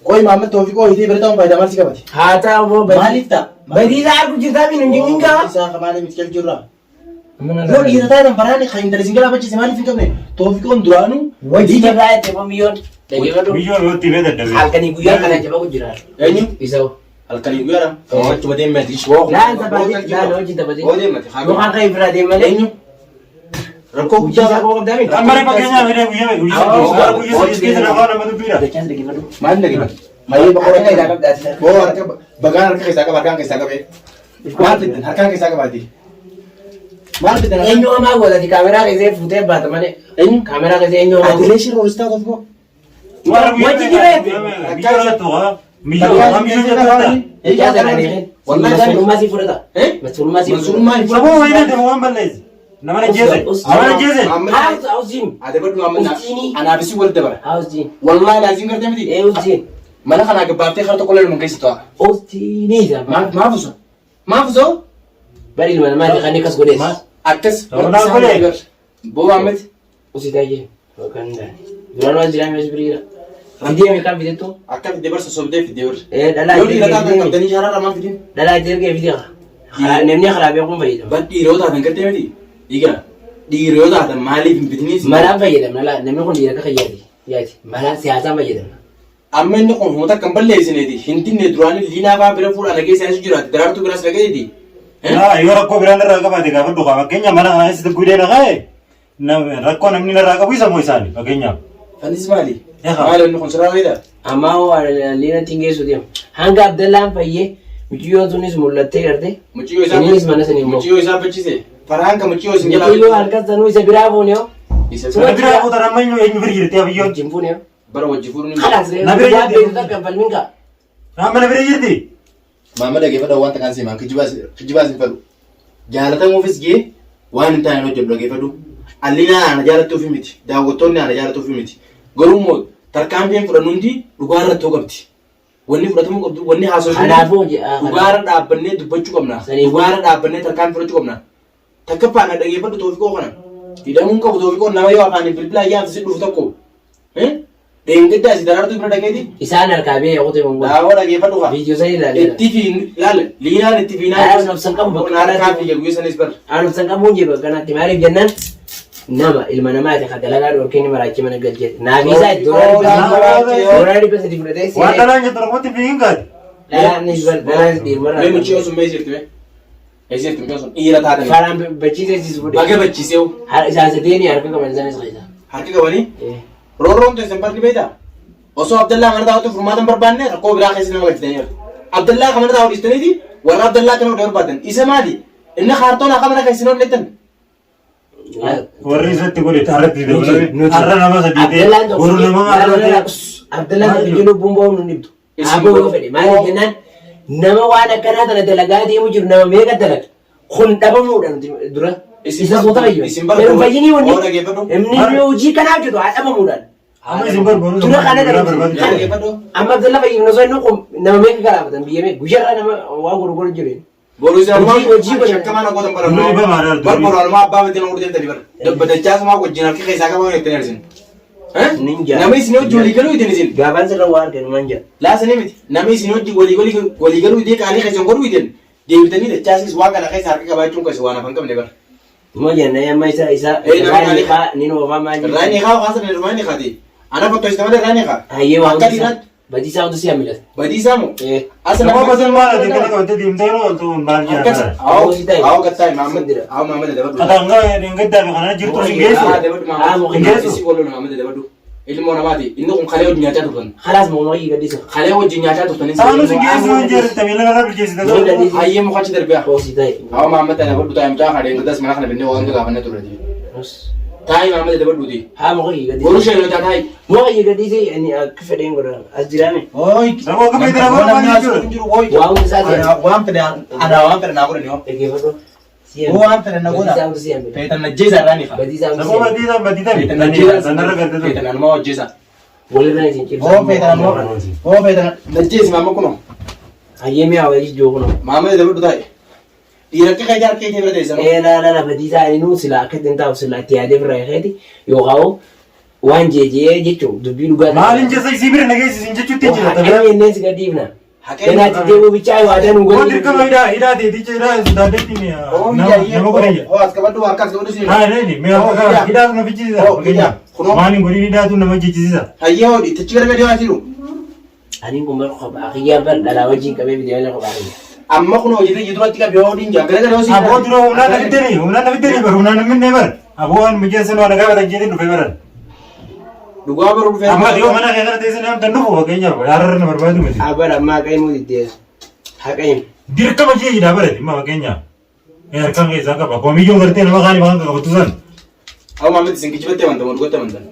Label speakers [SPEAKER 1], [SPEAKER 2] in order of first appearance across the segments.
[SPEAKER 1] Koi Muhammad Tawfiqoo hidhee bira ta'uun faayidaa maal si qabate?
[SPEAKER 2] Haa ta'u
[SPEAKER 1] Maaliif ta'a?
[SPEAKER 2] badiisaa arguu jirtaa fi nuti hin ga'a.
[SPEAKER 1] Isaa kamaanii miti cal jirra. Yoo dhiira taatan baraani kan hin dalasin galaa bachise maaliif hin qabne? Tawfiqoon duraanuu
[SPEAKER 2] Wajjin irraa itti biyyoon.
[SPEAKER 3] Biyyoon yoo itti beekadda.
[SPEAKER 2] Halkanii guyyaa kana jaba jira.
[SPEAKER 1] eenyu?
[SPEAKER 2] Isa
[SPEAKER 1] Halkanii guyyaadha. Achuma deemati.
[SPEAKER 2] laan taphatee laan hojii taphatee.
[SPEAKER 1] Oo deemati.
[SPEAKER 2] Yookaan kan biraa deemalee.
[SPEAKER 1] Eenyu? Rakkoo
[SPEAKER 2] Guyyaa
[SPEAKER 1] guddaa
[SPEAKER 2] isaa koo qabdaa miti.
[SPEAKER 3] Amma fakkeenyaaf hidhee guyyaa keessa lafaa nama dubbiidha.
[SPEAKER 1] maal dhaggeeffatu? Maayee bakka boo harka bagaan harka keessaa qaba harkaan keessaa qabee. Maal fiddan harkaan keessaa qabaati? Maal fiddan?
[SPEAKER 2] Eenyu hamaa godhati kaameraa keessee fuutee baata malee.
[SPEAKER 1] Eenyu?
[SPEAKER 2] Kaameraa keessee eenyu hamaa godhati.
[SPEAKER 1] Atileeshin roostaa Tawfiqoo.
[SPEAKER 2] Wajjin jiree.
[SPEAKER 3] Biyya irratti waa.
[SPEAKER 2] Ejaa jiraanii. Mas'uulummaa si fudhata. Mas'uulummaa si fudhata.
[SPEAKER 1] Mansuurummaa hin
[SPEAKER 3] Saboo wayina deemu waan balleessi. Nama jeese. Nama jeese.
[SPEAKER 2] Hausjiin.
[SPEAKER 1] Ate baddu amma anaafisi wal dabara.
[SPEAKER 2] Hausjiin.
[SPEAKER 1] Wallahi laazim gartee miti.
[SPEAKER 2] Hausjiin.
[SPEAKER 1] Mana kana gabbaaftee harta qolee lumun keessa ta'a.
[SPEAKER 2] Hausjiinii jama.
[SPEAKER 1] Maafuso. Maafuso.
[SPEAKER 2] Bari ilma namaa kan akkas godhees.
[SPEAKER 1] Akkas.
[SPEAKER 3] Sabnaa qolee.
[SPEAKER 1] Boo Ahmed.
[SPEAKER 2] Usi taa'ee. Yookaan duraan waan jiraan meeshaa biriira. Fidee meeqaan fideettu?
[SPEAKER 1] Akka fidee barsa sobdee fidee barsa.
[SPEAKER 2] Dhalaa
[SPEAKER 1] Yoo dhiira taatan qabdanii shaararra maal fidin?
[SPEAKER 2] dhalaa itti ergee fidee namni karaa beekuun fayyadama.
[SPEAKER 1] Bad dhiiroo taatan gartee miti. Dhiiga. Dhiiroo taatan maaliif hin fitiniis?
[SPEAKER 2] Malaan fayyadamna laa namni kun dhiira akka yaati. Yaati. Malaan siyaasaan fayyadamna.
[SPEAKER 1] Amma inni kun humna akka hin balleessineeti. Hintinne duraanii liinaa baa bira fuudhaan dhageessa isa jiraate daraartuu biraas dhageeti.
[SPEAKER 3] Yoo rakkoo biraan irraa qabaate gaafa dhugaa fakkeenya mana kana keessatti gudee dhaqee rakkoo namni irraa qabu isa moo isaanii fakkeenyaaf.
[SPEAKER 1] Fanis maali? Maali inni kun siraareedha?
[SPEAKER 2] Ammaa liina tingeessu deema. Hanga Abdallaan fayyee mucayyoon sunis mul'attee garte. Innis mana sanii immoo.
[SPEAKER 1] Muciyyoo isaa bachise. Faraan kan muciyyoo isin
[SPEAKER 2] Mucayyoo harkas sanuu isa biraa fuune yoo.
[SPEAKER 3] Sana biraa fuutan amma eenyu bira jirti abiyyoon.
[SPEAKER 2] Wajjin fuune yoo.
[SPEAKER 1] bara wajji furuun ni
[SPEAKER 2] Khalas
[SPEAKER 3] Nabira
[SPEAKER 2] beeku kan falminka.
[SPEAKER 3] Amma nabira jirti.
[SPEAKER 1] Mama dhaggeeffadha waan takkaan seemaan kijibaas hin fedhu. Jaalatamuufis gee waan hin taane hojjedhu dhaggeeffadhu. Allinaa ana jaalattuuf miti. Daawwattoonni ana jaalattuuf miti. Garuu immoo tarkaanfiin fudhannu hundi dhugaa irratti hoo qabdi. Wanni fudhatamuu qabdu wanni haasofnu dhugaa irra dhaabbannee dubbachuu qabna. Dhugaa irra dhaabbannee tarkaanfii fudhachuu qabna. Takka faana dhaggeeffadhu Toofiqoo kana. Hidhamuun qabu Toofiqoo nama yoo afaaniin bilbilaa yaamsi dhufu tokko. Dengedda si darartu bira dhaggeeti.
[SPEAKER 2] Isaan harkaa bee yaa'u ta'e mun godha.
[SPEAKER 1] Daawwa dhaggeeffadhu kaa.
[SPEAKER 2] Viidiyoo sanii ilaalee.
[SPEAKER 1] Itti fi ilaale liinaan itti fi
[SPEAKER 2] Ayaan nabsan qabu bakka
[SPEAKER 1] harkaa fi guyyaa sanis bar.
[SPEAKER 2] Ayaan nabsan qabu jee bakka kanatti maaliif jennaan nama ilma namaati kan dalagaa dhorkee ni maraachi mana galcheeti. Naafisaa itti dooraa dhibba sadii fudhatee
[SPEAKER 3] Waan dhalaan jettu rakkootti fi hin gaadi.
[SPEAKER 2] dhalaan dhiirmarraa.
[SPEAKER 1] Mee mucii osoo mee jirtu mee? Eessirtu mee osoo dhiira taatan.
[SPEAKER 2] Faraan bachiisee siis fudhee.
[SPEAKER 1] Baga bachiisee
[SPEAKER 2] Isaan sadeeni harka qaban isaanis qaisa.
[SPEAKER 1] harki qabanii roorroon ta'e san barri beektaa? Osoo Abdallaa mana taa'utti furmaatan barbaanne rakkoo biraa keessa nama galchitanii Abdallaa kan mana taa'u dhiistaniiti warra Abdallaa kana hodhee barbaadan isa maali? Inni kaartoon akka mana keessa hin hodhetan.
[SPEAKER 3] Warri isatti godhe harratti dabalame har'a nama sadii ta'e warri nama
[SPEAKER 2] Abdallaan kan jiru bumboon nu dhibdu. Aboo yoo fedhe maaliif jennaan nama waan akkanaa tana dalagaa deemu jiru nama meeqa dalaga kun dhabamuudhaan dura isa soota fayyu. Yeroo fayyinii wanni inni hojii kanaaf jedhu haa dhabamuudhaan.
[SPEAKER 3] amma isin barbaadu
[SPEAKER 2] Dura kana dhabamuudhaan. Amma Abdallaan fayyinu osoo inni kun nama meeqa galaafatan biyya meeqa guyyaarraa nama waan gurguru jiru.
[SPEAKER 1] Boru isa amma
[SPEAKER 2] hojii
[SPEAKER 1] shakkamaa na gootan bara. Barbaadu abbaa miti na hodhee tani bara. Dabbadachaas maa wajjin harki keessaa qabaa wajjin arsin. Nama isin hojii walii galuu itin isin.
[SPEAKER 2] Gaafaan sirra waa arginu man jedha.
[SPEAKER 1] Laasanii miti. Nama isin hojii walii galuu itin qaanii keessan godhuu itin. Deebitanii dachaasis waa kana keessa harka qabaachuun keessa waan afaan qabne bara.
[SPEAKER 2] Moo jenna amma isa ni nu ofaa maal jedhu.
[SPEAKER 1] Raani haa haasa ni rumaani kaati. Ana fatto isa malee raani haa.
[SPEAKER 2] Hayyee waan isa badiisaa hundi si'a milata.
[SPEAKER 1] Badiisaa moo?
[SPEAKER 3] Asa nama basan maal ati kana qabate deemtee yeroo oltu maal jedhama.
[SPEAKER 1] Awo gattaa Muhammad. Awo Muhammad dabadu.
[SPEAKER 3] Katanga dingedda fi kana jirtu sin geessu.
[SPEAKER 1] Dabadu Muhammad. Isi wolo Muhammad dabadu. Ilmoo namaati. Inni kun kalee hojii nyaataa turtan.
[SPEAKER 2] Khalaas moo hojii gadhiisa.
[SPEAKER 1] Kalee hojii nyaataa turtan.
[SPEAKER 3] Saanu sin geessu waan jeeru tamila kana bilcheessita ta'u.
[SPEAKER 1] Hayyee mukachi darbiyaa.
[SPEAKER 2] Hoosii ta'e.
[SPEAKER 1] Awo Muhammad dabadu taa'im taa kadee ngadas mana kana bennee waan gaafanne turre. Taa'im Muhammad dabadu ti.
[SPEAKER 2] Haa moo hojii gadhiisa.
[SPEAKER 1] Boru shayno taa'ai.
[SPEAKER 2] Moo hojii gadhiisa ani akka fedheen godha as jiraame.
[SPEAKER 1] Oi.
[SPEAKER 3] Saboo akka beektaa waan maal jiru.
[SPEAKER 2] Waa hundi isaa ta'e.
[SPEAKER 1] Waan fedhe waan fedhe naa godhani hoo.
[SPEAKER 2] Dhaggeeffadhu.
[SPEAKER 1] Waan fedhe na godha.
[SPEAKER 2] Badiisaa hundi si'a milata.
[SPEAKER 1] Feetan najjeesa irraa ni haa.
[SPEAKER 2] Badiisaa hundi
[SPEAKER 3] Saboo
[SPEAKER 2] si'a milata.
[SPEAKER 3] badii
[SPEAKER 1] Feetan
[SPEAKER 3] ta'e
[SPEAKER 1] najjeesa.
[SPEAKER 3] sanarra garte
[SPEAKER 1] Feetan anuma hojjeesa.
[SPEAKER 2] Walirraa isin cibsa.
[SPEAKER 1] Oo feetan najjeesi maama kuno.
[SPEAKER 2] Hayyee mi'a wayii jiru kuno.
[SPEAKER 1] Maama dabadu taa'e. Dhiira akka kee jaarkee kee bira teessan.
[SPEAKER 2] La badiisaa inni nuu sila akka ittiin taa'u sila itti yaadee bira keeti yookaan waan jeejee jechuun dubbii dhugaa.
[SPEAKER 3] Maalin jeessa isii bira nageessisin jechuutti jira.
[SPEAKER 2] Haqee inneen si gadhiifna. Kanaatti deemuu bichaa waadaa nu
[SPEAKER 3] godhe. Dirqama hidhaa teeticha hidhaa daaddeetti nama godhe.
[SPEAKER 1] As qabadhu harkaas godhu si.
[SPEAKER 3] Haa reeni mee akka hidhaa na fichisiisa. Maaliin godhin hidhaatu nama jechisiisa.
[SPEAKER 1] Hayyee hoodhi tichi gargar waan jiru.
[SPEAKER 2] Ani kun bara kophaa kiyyaan bara dhalaa wajjin qabee bideemee kophaa kiyya.
[SPEAKER 1] Amma kun hojii jirutti qabee hoodhiin jaa gargar yoo si.
[SPEAKER 3] Aboo dura humnaan na fiddanii bara humnaan namni ne bara. Aboo waan mijeessan waan dhagaa batan jeetiin dhufee bara.
[SPEAKER 1] Dhugaa baruu dhufee.
[SPEAKER 3] Amma dhiyoo mana kee kana teessee nama tan dhufu fakkeenyaaf yaarra na barbaadu miti.
[SPEAKER 2] Abara amma haqa'iin muu diddeessu. Haqa'iin.
[SPEAKER 3] Dirqama jee hidhaa bara dhimma fakkeenyaaf. Harkaan keessaa qaba. Koomiyyoon gartee nama kaanii waan qabatu san.
[SPEAKER 1] Awwa maamilti isin kijibattee amantamu dhugatti amantan.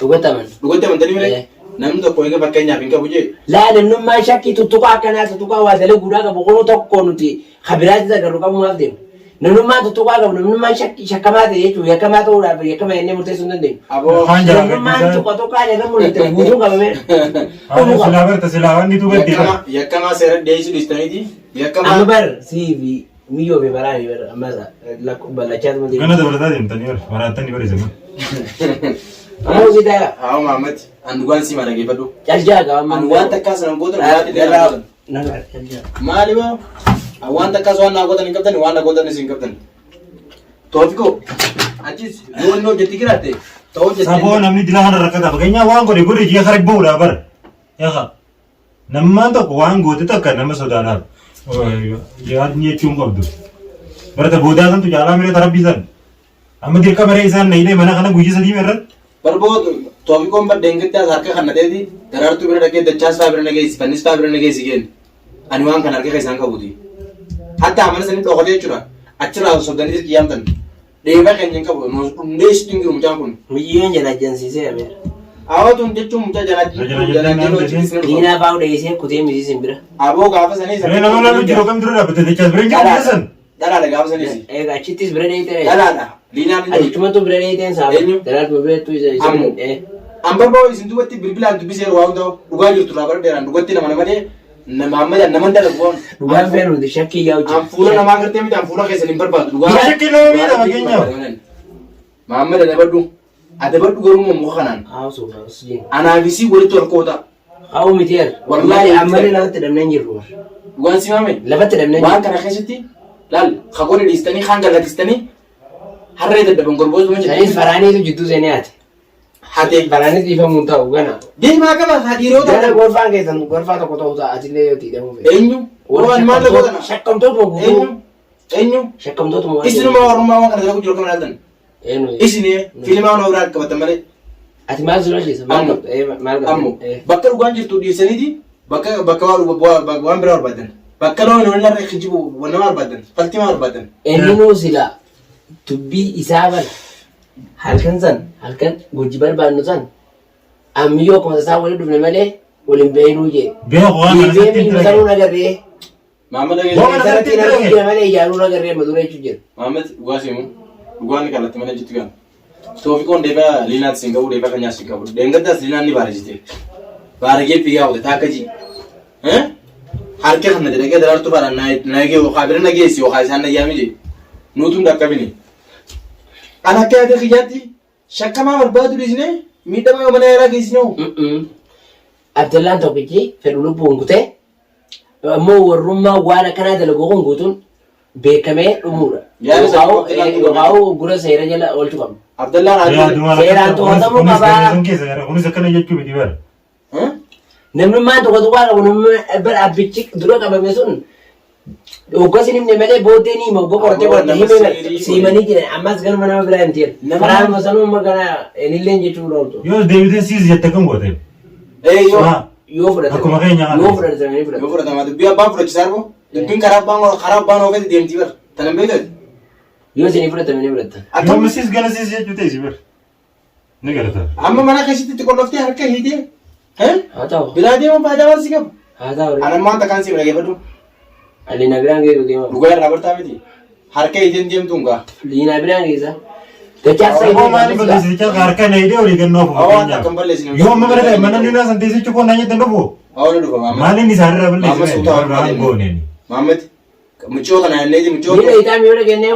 [SPEAKER 2] Dhugatti amantan.
[SPEAKER 1] Dhugatti amantanii malee namni tokko egaa fakkeenyaaf hin qabu jee.
[SPEAKER 2] Laa namnummaa shakkii tuttuqaa akkanaa tuttuqaa waa dalee guddaa qabu kunuu tokko nuti habiraatti agarru qabu maaf deemu. Namnummaa tuttuqaa qabu namnummaa shakkamaa ta'e jechuudha yakkamaa ta'uudhaaf yakkama jennee murteessuu hin dandeenyu. Namnummaan tuqaa jedhamu mul'ate guutuu qabamee.
[SPEAKER 3] Silaa barta silaa wanni tu gaddeema.
[SPEAKER 1] Yakkamaa seera deessuu dhiistaniiti.
[SPEAKER 2] Amma bar siifi miyyoo fi baraani bar amma bal'achaa tu mul'ate.
[SPEAKER 3] Gana dabalataa deemtanii bar maraatanii barisamu.
[SPEAKER 2] Ammoo si ta'a.
[SPEAKER 1] Haa Maamad andugaan si mana geeffadhu.
[SPEAKER 2] Caljaa qaba amma.
[SPEAKER 1] Andugaan takkaas nan gootan waati dheeraa. Maali baa? Waan takkaas waan naa gootan hin qabdan waan na gootan isin qabdan. Toofikoo achis yoo inni hojjetti giraatte ta'uu jettee.
[SPEAKER 3] Saboo namni dilaa kana rakkata fakkeenyaaf waan godhe godhe ji'a kara bahuudha bara. Yaa nammaan tokko waan goote takka nama sodaadhaaf. Yaadni jechuun qabdu. Barata boodaa santu caalaa miree tarabbiisan. Amma dirqama maree isaan na hidhee mana kana guyyaa sadii irratti.
[SPEAKER 1] Barboo Toofikoon baddeengatti as harka kannateeti daraartuu bira dhaqee dachaas faa bira nageessi fannis faa bira nageessi geen. Ani waan kana harka isaan qabuti. Hatta amana sanii dhokatee jechuudha. Achirraa soddaniis qiyyaamtan. Deebaa keenya hin qabu. Hundeessitu hin jiru mucaan kun.
[SPEAKER 2] Muyyoon jala jansiisee abeera.
[SPEAKER 1] Awwaatuun jechuun mucaa jalaa
[SPEAKER 2] diinaa fa'aa dheessee kutee misiisin bira.
[SPEAKER 1] Aboo gaafa sanii
[SPEAKER 3] Mee nama lalu jiru kam dura dhaabbate dachaas bira hin jiru keessan.
[SPEAKER 1] dhalaadha gaafa saniis.
[SPEAKER 2] Achittis bira dheeyitee.
[SPEAKER 1] Dhalaadha. Liinaan hin jiru.
[SPEAKER 2] Achichumatu bira dheeyiteen saaba. Dalaatu bireettu isa.
[SPEAKER 1] Ammoo. Ambarboo isin duubatti bilbilaan dubbisee waa hundaa dhugaa jirtu irraa bara dheeraan dhugatti nama namadee nama dalagu waan.
[SPEAKER 2] Dhugaan feeruuti shakkii yaa hojii.
[SPEAKER 1] An fuula namaa gartee miti an fuula keessan hin barbaadu dhugaa.
[SPEAKER 3] Shakkii nama miidha fakkeenyaaf.
[SPEAKER 1] Maammed adabadhu garuu muka kanaan. Anaafisii walitti ol qoota.
[SPEAKER 2] Haa mitiir. Wallaahi ammallee lafatti dhabneen jirru.
[SPEAKER 1] Dhugaan si maame.
[SPEAKER 2] Lafatti dhabneen
[SPEAKER 1] waan kana keessatti laal kagooni dhiistanii kaan gallatistanii harree dadhaban gorbootu ma
[SPEAKER 2] jedhanii faraaniitu jidduu seenee haate.
[SPEAKER 1] Hatee
[SPEAKER 2] faraanis dhiifamuun ta'u gana.
[SPEAKER 1] Deemaa qaba hadiiroota.
[SPEAKER 2] Gara gorfaan keessan gorfaa tokko ta'u ta'a atillee yoo tiidhamuu
[SPEAKER 1] fedhe. Eenyu? Waan maal gootana?
[SPEAKER 2] Shakkamtoota guutuu.
[SPEAKER 1] Eenyu?
[SPEAKER 2] Shakkamtoota moo.
[SPEAKER 1] Isinuma warrummaa waan kana dalagu jiru kamar haltan. Isini fiilmaa waan biraa qabatan malee.
[SPEAKER 2] Ati maal sura keessa maal qabda?
[SPEAKER 1] Ammoo bakka dhugaan jirtu dhiisaniiti bakka waan biraa barbaadan. Bakka loon wal irra kijibu waan nama barbaadan. Falti maa barbaadan.
[SPEAKER 2] Eenyuun sila tubbii isaa bala. Halkan gujji barbaadnu san ammiyyoo akkuma isaa waliin dhufne malee waliin beeknuu jee.
[SPEAKER 3] Beeku waan kana
[SPEAKER 2] satti hin jiru. Agarree.
[SPEAKER 1] Maammed
[SPEAKER 2] agarree. Sarratti malee ijaaruu agarree madura jechuun jira.
[SPEAKER 1] Maammed dhugaa seemu dhugaan kallattii malee jettu gaan. Toofikoon deebaa liinaatti siin qabu deebaa kan nyaatu siin qabu. Deengaddaas liinaan ni baarajite. Baaragee fiigaa oole taakka ji. Harka kan nade dhagee daraartuu baara naagee yookaan bira nageessi yookaan isaan nayyaami jee. Nuutuun dhaqqabini. An akka yaada kiyyaatti shakkamaa barbaadu dhiisnee miidhamaa mana yaalaa geessinoo.
[SPEAKER 2] Abdallaan tokkichi fedhu lubbuun kutee ammoo warrummaa waan akkanaa dalagu kun guutuun beekamee dhumuudha. Yookaan gura seera jala oolchuu qabna.
[SPEAKER 1] Abdallaan
[SPEAKER 2] seeraan to'atamuu qabaa.
[SPEAKER 3] Kunis akkana jechuu miti bara.
[SPEAKER 2] Namnummaan tokko tokko qabu namni bara abbichi dura qabame sun Oggos inni malee booddee ni moggo qortee himee siimanii jiran ammas galma nama biraa hin ta'e. Karaan masanuu magana ililleen jechuun roobtu.
[SPEAKER 3] Yoo deebitee siis jette kan goote.
[SPEAKER 2] Yoo fudhatan.
[SPEAKER 3] Akkuma keenya
[SPEAKER 2] Yoo fudhatan ni fudhatan.
[SPEAKER 1] Yoo fudhatan dubbii abbaan fudhachisaa argu dubbiin karaa abbaan oofetti deemti bara tanan beekati.
[SPEAKER 2] Yoo isin fudhatan ni fudhatan.
[SPEAKER 3] Akkuma siis gala siis jechuu ta'e si bara. Ni galata.
[SPEAKER 1] Amma mana keessatti qolloftee harka hiitee.
[SPEAKER 2] Haa ta'u.
[SPEAKER 1] Biraa deemuun faayidaa waan si qabu.
[SPEAKER 2] Haa ta'u.
[SPEAKER 1] Anan maanta kan si bira geeffadhu.
[SPEAKER 2] Liina biraan geessu deema.
[SPEAKER 1] Dhugaa irraa bartaa miti. Harka hiiteen deemtuun gaa.
[SPEAKER 2] Liina biraan geessa. Dachaasa
[SPEAKER 3] Yoo maali balleessicha harka na hidhee olii gannoo fuudheenyaa. Yoo amma bara mana liinaa san teessichi koo naan jettan dhufu.
[SPEAKER 1] Awwaala dhufa maamma.
[SPEAKER 3] Maaliin isaanirra balleessine waan gooneen.
[SPEAKER 1] Maammet mucoo kana yanneeti mucoo.
[SPEAKER 2] Liina itaa mi'oodha kennee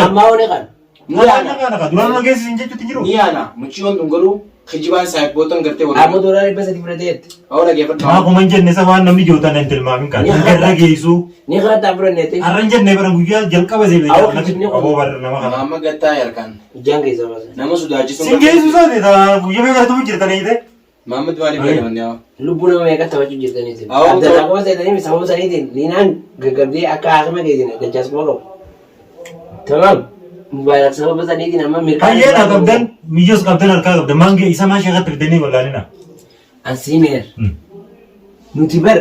[SPEAKER 2] ammaa oole kan.
[SPEAKER 3] Duraan na geessisin jechuutti jiru.
[SPEAKER 1] Ni yaana mucoon kun garuu kijibaan saayibootan gartee waliin.
[SPEAKER 2] Aboo dooraa dhibba sadii fudhateetti.
[SPEAKER 1] Awwa dhageeffadhu.
[SPEAKER 3] Maa kuma hin jenne isa waan namni jootan hin tilmaamin kan. Garra geessu.
[SPEAKER 2] Ni kaataa fudhanneeti.
[SPEAKER 3] Har'an jennee bara guyyaa jalqaba seebilee aboo barra nama kana.
[SPEAKER 1] Amma gattaa yarkaan.
[SPEAKER 2] Ijaan keessa baasa.
[SPEAKER 1] Nama sodaachisu.
[SPEAKER 3] Sin geessu isaati guyyaa meeqatu jirtanii ta'e.
[SPEAKER 1] Maamad maaliif fayyadamanne yaa?
[SPEAKER 2] Lubbuu nama meeqa taphachuu jirtaniiti.
[SPEAKER 1] Awwa
[SPEAKER 2] Abdallaa qofa seetanii sababa saniitiin liinaan gaggabdee akka haakima geessine dachaas qaba qabu. Tamaam. Mubaarak sababa saniitiin amma mirkaan.
[SPEAKER 3] Hayyeedha qabdan mijoos qabdan harkaa qabdan maangee isa maa sheekatti fidanii wallaalina.
[SPEAKER 2] Ansiimeer. Nuti bar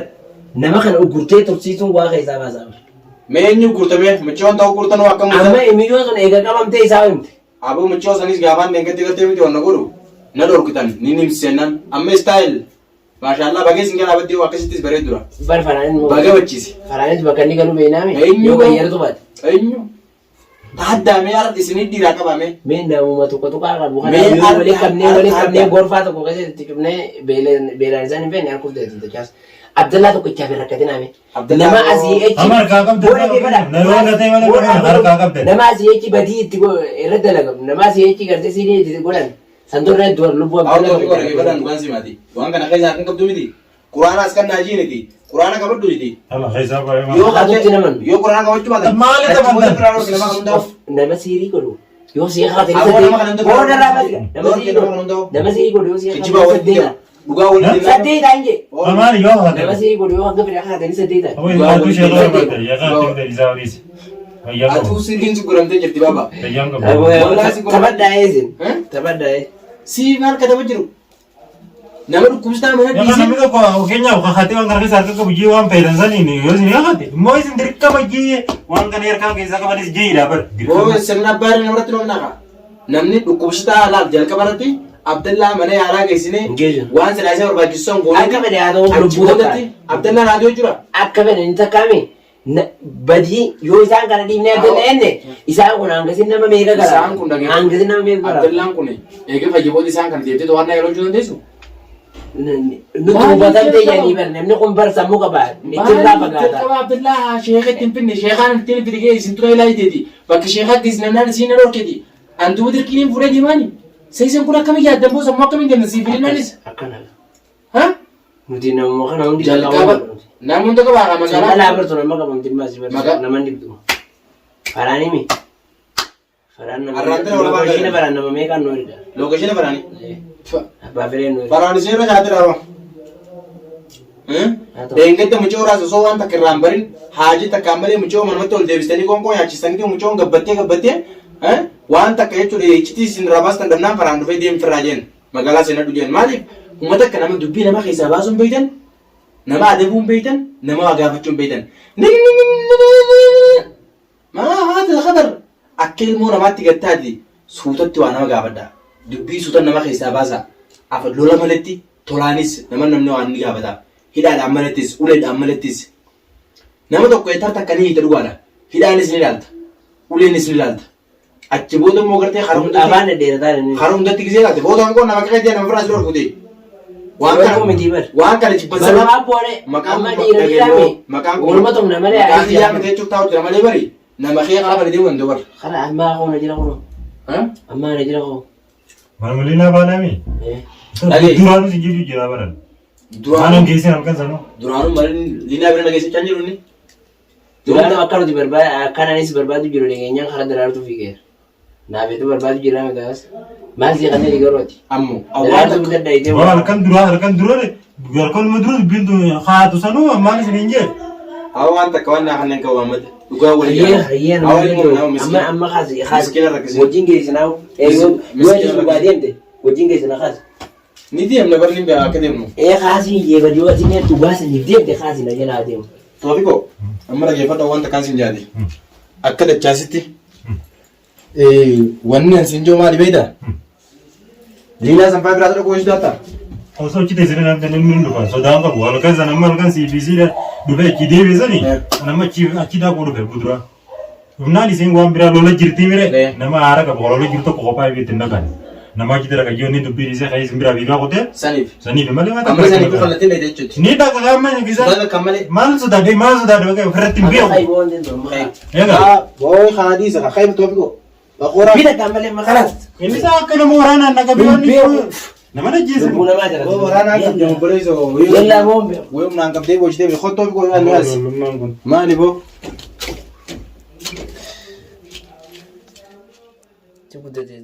[SPEAKER 2] nama kana ugurtee tursiisuun waa keessaa baasaa.
[SPEAKER 1] Mee eenyu gurtamee michoon ta'uu gurtanuu akka muusan.
[SPEAKER 2] Amma mijoon sun eega qabamtee isaa himte.
[SPEAKER 1] Aboo michoo sanis gaafaan deengatti gartee miti wanna godhu. Na dhorkitan ni nimseennan amma istaayil. Maashaallah bagee sin gara abaddi akkasittis bareedura.
[SPEAKER 2] Bar faraanin moo.
[SPEAKER 1] Bagee bachiisi.
[SPEAKER 2] Faraanis bakka inni galuu beeynaame.
[SPEAKER 1] Eenyu.
[SPEAKER 2] Yoo gayyaratu baate.
[SPEAKER 1] Eenyu. Taaddaamee har'a isinii dhiiraa qabame.
[SPEAKER 2] Mee namuma tokko tokko qabu kana
[SPEAKER 1] Mee
[SPEAKER 2] yoo waliin
[SPEAKER 1] adda-
[SPEAKER 2] qabnee gorfaa tokko keessatti cufnee beelaan isaan hin feene harkuuf ta'e tachaas. Abdallaa tokko ichaaf hin rakkatiname.
[SPEAKER 1] Abdallaa
[SPEAKER 2] Nama
[SPEAKER 1] oo-
[SPEAKER 2] asii echi.
[SPEAKER 3] Amma harkaa qabdan.
[SPEAKER 2] Booda kee fedha.
[SPEAKER 3] Na yoo gatee malee godhan harkaa qabdan.
[SPEAKER 2] Nama asii echi badii itti irra dalagamu. Nama asii echi gartee siinii itti godhan. Santoorra iddoo lubbuu
[SPEAKER 1] Awwa ta'uu godha geeffadan dhugaan simaati. Waan kana keessa harkaan qabdu miti. Quraanaas kan naajiiniti. Quraana qabadhu miti.
[SPEAKER 3] Amma keessaa baay'ee
[SPEAKER 1] Yoo
[SPEAKER 2] Qabutti naman.
[SPEAKER 1] yoo quraana qabachuu baatan.
[SPEAKER 3] Maali taphattan?
[SPEAKER 1] Nama kan hundaa'u.
[SPEAKER 2] Nama siirii godhu. Yoo sii haatee
[SPEAKER 1] Aboo nama kana hundaa'u.
[SPEAKER 2] booda irraa badii. Nama siirii
[SPEAKER 1] Nama
[SPEAKER 2] godhu.
[SPEAKER 1] hundaa'u.
[SPEAKER 2] Nama siirii godhu yoo sii
[SPEAKER 1] Kijibaa walitti deema. Dhugaa walitti deema.
[SPEAKER 2] Saddeetaa hin jee.
[SPEAKER 3] Amaani yoo
[SPEAKER 2] Nama
[SPEAKER 3] haate.
[SPEAKER 2] siirii godhu yoo hanga fedhe haatanii saddeetaa.
[SPEAKER 3] Awwa ilmaatu sheekoo barbaadde yaaqaa ta'uu isaa waliis. Fayyaa
[SPEAKER 1] Atuu
[SPEAKER 3] qabu.
[SPEAKER 1] sirriin guramtee jirti baaba.
[SPEAKER 3] Fayyaan qabu.
[SPEAKER 2] Taphadhaa eesin. Taphadhaa.
[SPEAKER 1] Si maal kataba jiru? Nama dhukkubsataa mana
[SPEAKER 3] Yaqa
[SPEAKER 1] dhiisee.
[SPEAKER 3] namni tokko keenyaaf kakatee waan kana keessa harka qabu jee waan fayyadaman saniin yoo isin yaaqate immoo isin dirqama jee waan kana harkaa keessaa qabanis jeedha bar.
[SPEAKER 1] Oo sirna abbaa namarratti noomna kaa. Namni dhukkubsataa laal jalqaba irratti Abdallaa mana yaalaa geessine
[SPEAKER 2] Geessu.
[SPEAKER 1] waan silaa isa barbaachisu son goone.
[SPEAKER 2] Akka fedhe haa ta'u lubbuu
[SPEAKER 1] Achi Abdallaa raadiyoo jira.
[SPEAKER 2] akka fedhe ni takkaame badii yoo isaan kana dhiibnee Abdallaa enne isaan kun hangasin nama meeqa gara
[SPEAKER 1] Isaan kun dhagee.
[SPEAKER 2] hangasin nama meeqa gara
[SPEAKER 1] Abdallaan kun eega fayyiboota isaan kana deemtee waan yeroo hojii dandeessu.
[SPEAKER 2] nuti hubatamte jedhanii bar namni kun bar sammuu qaba ittirraa fagaata
[SPEAKER 1] Jalqaba Abdallaa sheeka ittiin finne sheekaan ittiin fidigee isin tura ilaa iteeti. Bakka sheekaatti isin nannaan isiin na dhorkeeti. Antuu dirqiin fuudhee deemaani. Seisan kun akkamiin yaaddan boo sammuu akkamiin deemna siif filinaanis.
[SPEAKER 2] akkana
[SPEAKER 1] Ha?
[SPEAKER 2] nuti namuma kana hundi
[SPEAKER 1] Jalqaba namni hunda qabaa
[SPEAKER 2] magaalaa
[SPEAKER 1] magaalaa.
[SPEAKER 2] bartu nama qabamti maasii
[SPEAKER 1] Maga-
[SPEAKER 2] bartu nama dibdu faraanimi faraan nama
[SPEAKER 1] Arraantara wal baatanii.
[SPEAKER 2] lookashina faraan nama meeqaan nu erga
[SPEAKER 1] Lookashina faraani.
[SPEAKER 2] abbaa fireen nu erga
[SPEAKER 1] Faraani seera shaati dhaaba. Deengette mucoo raasa osoo waan takka irraan barin haajii takkaan malee mucoo manumatti ol deebistanii qoonqoo nyaachisanii mucoon gabbattee waan takka jechuudha iccitii isin rabaas tan dhabnaan faraan dhufee deemfirraa jeen magaalaa seenaa dhugeen maaliif uummata akka nama dubbii nama keessaa baasuun beeytan nama adabuun beeytan nama waa gaafachuun beeytan maa haata khatar akka ilmoo namaatti gattaati suutatti waa nama gaafadha dubbii suutan nama keessaa baasa afa lola malatti tolaanis namni waan ni gaafata hidhaadhaan malattis uleedhaan malattis nama tokko eetar takka ni hiita dhugaadha hidhaanis ni ilaalta uleenis ni ilaalta achi booda immoo gartee
[SPEAKER 2] afaan dhedheerataa inni
[SPEAKER 1] harumdatti gisee laate booda hanqoo nama qaqee nama firaas dura kutee waan kana jibbansa
[SPEAKER 2] Sababa boone amma dhiira dhiirame walumaa tokko malee
[SPEAKER 1] maqaan yaa matee jechuuf taa'u jira malee bari nama kee qaama deemu danda'u bar
[SPEAKER 2] karaa ammaa hoona jira kuno ammaa na jira koo
[SPEAKER 3] Malmalina baanami. Duraanu si jiru jira baran. Duraanu geessin halkan sanu.
[SPEAKER 1] duraanuu malee liinaa bira nageessee kan jiru inni
[SPEAKER 2] duraan akka nuti barbaadu akkanaanis barbaadu jiru dhageenyaan karaa daraartuu fiigeera naafeetu barbaadu jira maqaas maal si kanneen dhigarooti
[SPEAKER 1] ammoo
[SPEAKER 2] daraartuu bita dhayitee
[SPEAKER 3] Wala halkan dura garkoon muduru bintu haatu sanu maal isin hin jee.
[SPEAKER 1] hawa waan takka waan naa kanneen qabu Ahmad dhugaa walii
[SPEAKER 2] hayyee amma amma kaasi
[SPEAKER 1] miskiina rakkisee
[SPEAKER 2] wajjin geessinaa yoo ati dhugaa deemte wajjin geessinaa kaasi
[SPEAKER 1] ni deemna barni bira akka deemnu
[SPEAKER 2] kaasi yeebadi yoo ati dhugaa saniif deemte kaasi na jalaa deemu
[SPEAKER 1] Toofiko amma dhageeffadha wanta kan sin jaade akka dachaasitti wanni an sin joo maali beeyda liinaa sanfaa biraatu dhaquu ishee daatta
[SPEAKER 3] Osoo chite isin namni namni dhufa sodaan qabu halkan sana amma halkan CBC da dhufe achi deebisanii nama achi daakuu dhufe gudura. Humnaan isin waan biraa lola jirtii mire nama haara qabu lola jirtu kophaa ibiitti hin dhaqan. Nama achi dara kayyoonni dubbiin isee kan isin biraa biigaa qote saniif malee waan
[SPEAKER 1] amma saniif kallattiin dha jechuuti
[SPEAKER 3] ni dhaqa qaama ni gisa
[SPEAKER 1] sodaa kan malee
[SPEAKER 3] maal sodaadhe bakka ofirratti hin beeku. Egaa
[SPEAKER 1] booy haadiisa ka khayma Toofiko baqoora
[SPEAKER 2] bita kan malee makaras
[SPEAKER 3] inni isaa akka nama waraanaan dhaqa biyoonni Nama najjeesu.
[SPEAKER 2] Lubbuu namaa jala.
[SPEAKER 1] Waraanaa qabdi obboleessoo.
[SPEAKER 2] Yallaa boombe.
[SPEAKER 1] Wayumnaan qabdee boojitee qottoo fi qoyyaa ni as.
[SPEAKER 3] Maalummaan kun.
[SPEAKER 1] Maali boo?
[SPEAKER 2] Ci guddatee